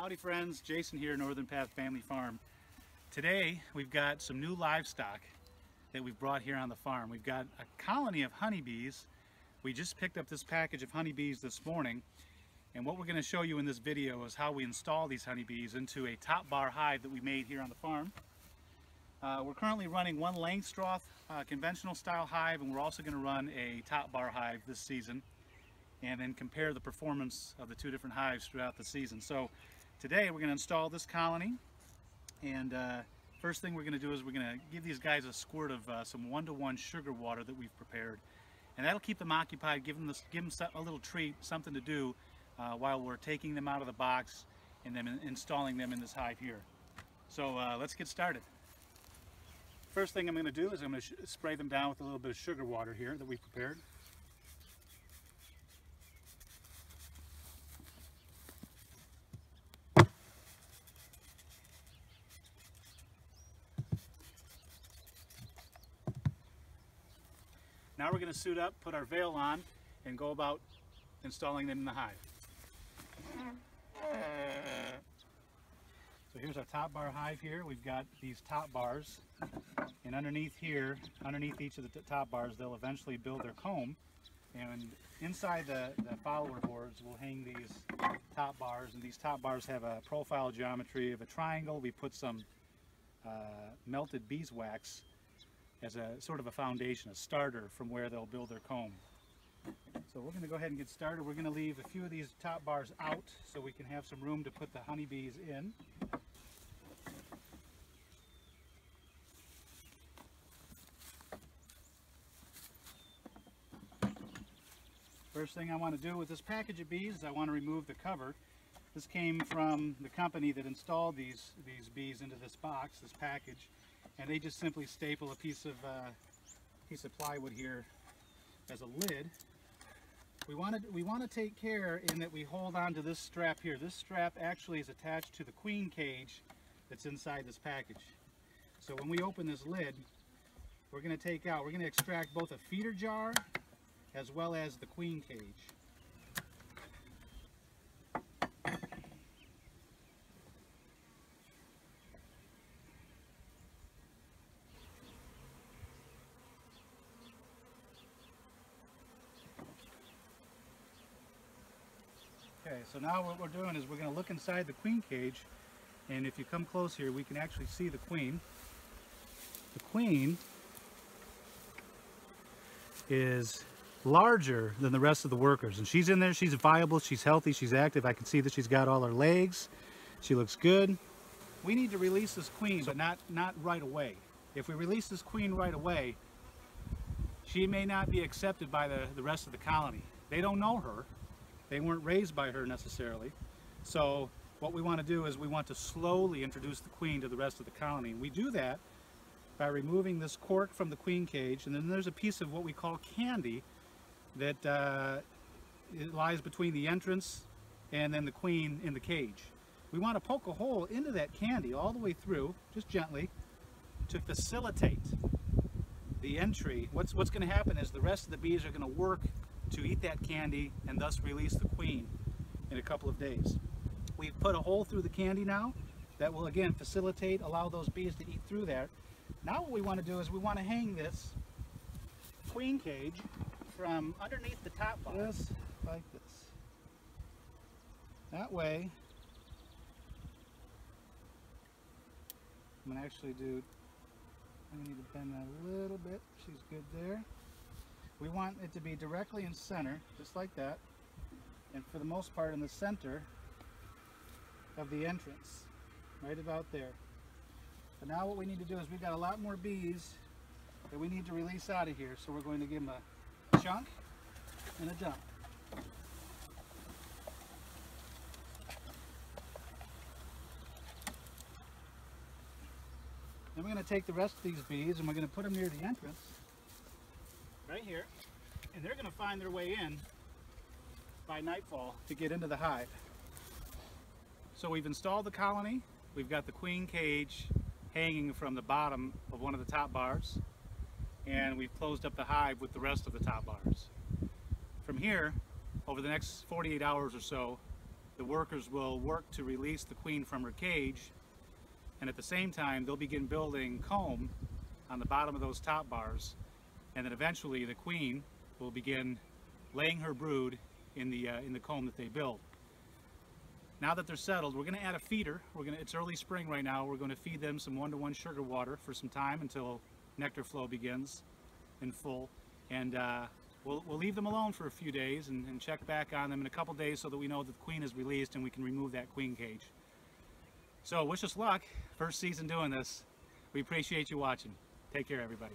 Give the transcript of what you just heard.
Howdy friends, Jason here, Northern Path Family Farm. Today we've got some new livestock that we've brought here on the farm. We've got a colony of honeybees. We just picked up this package of honeybees this morning, and what we're going to show you in this video is how we install these honeybees into a top bar hive that we made here on the farm. We're currently running one Langstroth conventional style hive, and we're also going to run a top bar hive this season and then compare the performance of the two different hives throughout the season. So today we're going to install this colony, and first thing we're going to do is we're going to give these guys a squirt of some 1-to-1 sugar water that we've prepared, and that'll keep them occupied, give them a little treat, something to do while we're taking them out of the box and then installing them in this hive here. So let's get started. First thing I'm going to do is I'm going to spray them down with a little bit of sugar water here that we prepared. Now we're going to suit up, put our veil on, and go about installing them in the hive. So here's our top bar hive here. We've got these top bars, and underneath here, underneath each of the top bars, they'll eventually build their comb, and inside the follower boards we'll hang these top bars, and these top bars have a profile geometry of a triangle. We put some melted beeswax as a sort of a foundation, a starter from where they'll build their comb. So we're going to go ahead and get started. We're going to leave a few of these top bars out so we can have some room to put the honeybees in. First thing I want to do with this package of bees is I want to remove the cover. This came from the company that installed these bees into this box, this package, and they just simply staple a piece of plywood here as a lid. We want to take care in that we hold on to this strap here. This strap actually is attached to the queen cage that's inside this package. So when we open this lid, we're going to extract both a feeder jar as well as the queen cage. Okay, so now what we're doing is we're going to look inside the queen cage, and if you come close here we can actually see the queen. The queen is larger than the rest of the workers, and she's in there, she's viable, she's healthy, she's active. I can see that she's got all her legs, she looks good. We need to release this queen, but not right away. If we release this queen right away, she may not be accepted by the rest of the colony. They don't know her. They weren't raised by her necessarily. So what we want to do is we want to slowly introduce the queen to the rest of the colony. And we do that by removing this cork from the queen cage, and then there's a piece of what we call candy that it lies between the entrance and then the queen in the cage. We want to poke a hole into that candy all the way through, just gently, to facilitate the entry. What's going to happen is the rest of the bees are going to work to eat that candy and thus release the queen in a couple of days. We've put a hole through the candy now that will again facilitate, allow those bees to eat through there. Now what we want to do is we want to hang this queen cage from underneath the top bar, just like this. That way, I'm going to actually do, I need to bend that a little bit. She's good there. We want it to be directly in center, just like that, and for the most part in the center of the entrance, right about there. But now what we need to do is we've got a lot more bees that we need to release out of here, so we're going to give them a chunk and a dump. Then we're going to take the rest of these bees and we're going to put them near the entrance, right here, and they're going to find their way in by nightfall to get into the hive. So we've installed the colony, we've got the queen cage hanging from the bottom of one of the top bars, and we've closed up the hive with the rest of the top bars. From here, over the next 48 hours or so, the workers will work to release the queen from her cage, and at the same time they'll begin building comb on the bottom of those top bars, and then eventually the queen will begin laying her brood in the comb that they build. Now that they're settled, we're going to add a feeder. It's early spring right now. We're going to feed them some 1-to-1 sugar water for some time until nectar flow begins in full, and we'll leave them alone for a few days and check back on them in a couple days so that we know that the queen is released and we can remove that queen cage. So wish us luck. First season doing this. We appreciate you watching. Take care, everybody.